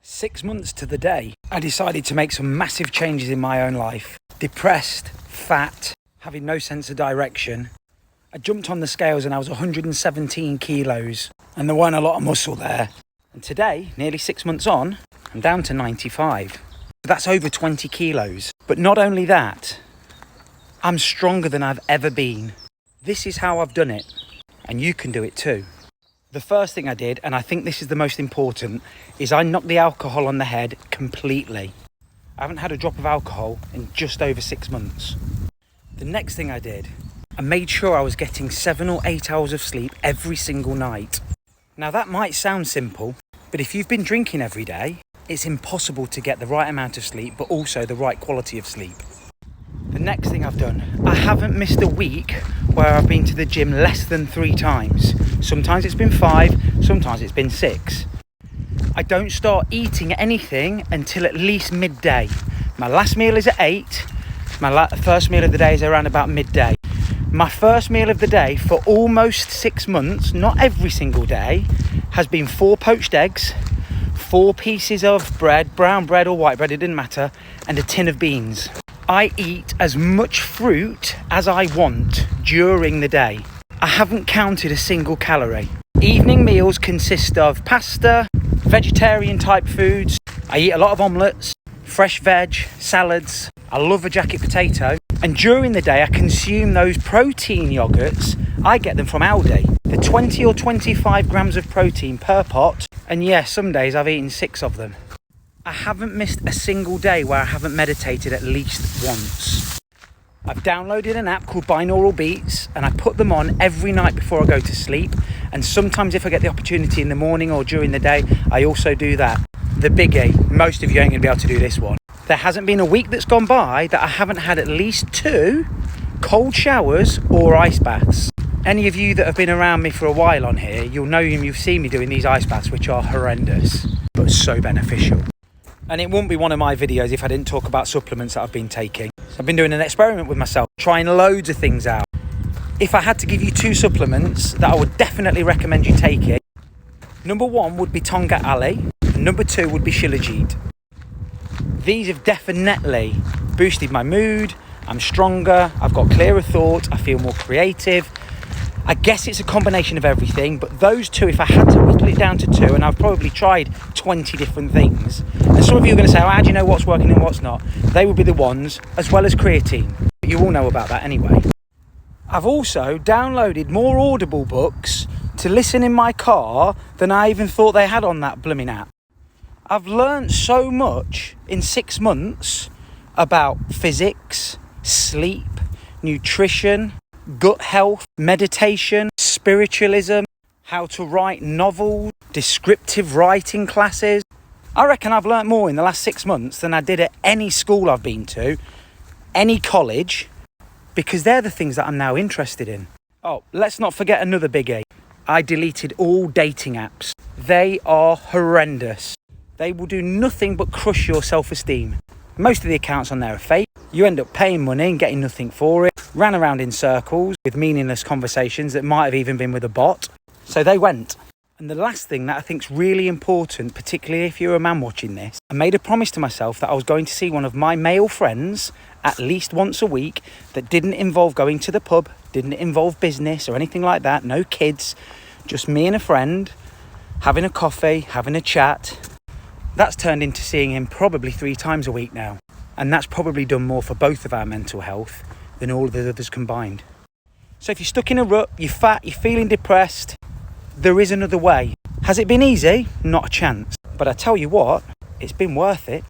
6 months to the day, I decided to make some massive changes in my own life. Depressed, fat, having no sense of direction. I jumped on the scales and I was 117 kilos and there weren't a lot of muscle there. And today, nearly 6 months on, I'm down to 95. That's over 20 kilos. But not only that, I'm stronger than I've ever been. This is how I've done it, and you can do it too. The first thing I did, and I think this is the most important, is I knocked the alcohol on the head completely. I haven't had a drop of alcohol in just over 6 months. The next thing I did, I made sure I was getting 7 or 8 hours of sleep every single night. Now that might sound simple, but if you've been drinking every day, it's impossible to get the right amount of sleep, but also the right quality of sleep. The next thing I've done, I haven't missed a week where I've been to the gym less than 3 times. Sometimes it's been 5, sometimes it's been 6. I don't start eating anything until at least midday. My last meal is at 8. My first meal of the day is around about midday. My first meal of the day for almost 6 months, not every single day, has been 4 poached eggs, 4 pieces of bread, brown bread or white bread, it didn't matter, and a tin of beans. I eat as much fruit as I want during the day. I haven't counted a single calorie. Evening meals consist of pasta, vegetarian type foods. I eat a lot of omelettes, fresh veg, salads. I love a jacket potato. And during the day, I consume those protein yogurts. I get them from Aldi. They're 20 or 25 grams of protein per pot. And yes, some days I've eaten 6 of them. I haven't missed a single day where I haven't meditated at least once. I've downloaded an app called Binaural Beats and I put them on every night before I go to sleep. And sometimes if I get the opportunity in the morning or during the day, I also do that. The biggie, most of you ain't gonna be able to do this one. There hasn't been a week that's gone by that I haven't had at least 2 cold showers or ice baths. Any of you that have been around me for a while on here, you'll know you've seen me doing these ice baths, which are horrendous, but so beneficial. And it wouldn't be one of my videos if I didn't talk about supplements that I've been taking. So I've been doing an experiment with myself, trying loads of things out. If I had to give you 2 supplements that I would definitely recommend you taking, number 1 would be Tonga Ali, and number 2 would be Shilajit. These have definitely boosted my mood, I'm stronger, I've got clearer thoughts, I feel more creative. I guess it's a combination of everything, but those 2, if I had to whittle it down to 2, and I've probably tried 20 different things, and some of you are going to say, oh, how do you know what's working and what's not? They would be the ones, as well as creatine. But you all know about that anyway. I've also downloaded more Audible books to listen in my car than I even thought they had on that blooming app. I've learned so much in 6 months about physics, sleep, nutrition, gut health, meditation, spiritualism, how to write novels, descriptive writing classes. I reckon I've learnt more in the last 6 months than I did at any school I've been to, any college, because they're the things that I'm now interested in. Oh, let's not forget another biggie. I deleted all dating apps. They are horrendous. They will do nothing but crush your self-esteem. Most of the accounts on there are fake. You end up paying money and getting nothing for it. Ran around in circles with meaningless conversations that might have even been with a bot. So they went. And the last thing that I think is really important, particularly if you're a man watching this, I made a promise to myself that I was going to see one of my male friends at least once a week that didn't involve going to the pub, didn't involve business or anything like that, no kids, just me and a friend, having a coffee, having a chat. That's turned into seeing him probably 3 times a week now. And that's probably done more for both of our mental health than all of the others combined. So if you're stuck in a rut, you're fat, you're feeling depressed, there is another way. Has it been easy? Not a chance. But I tell you what, it's been worth it.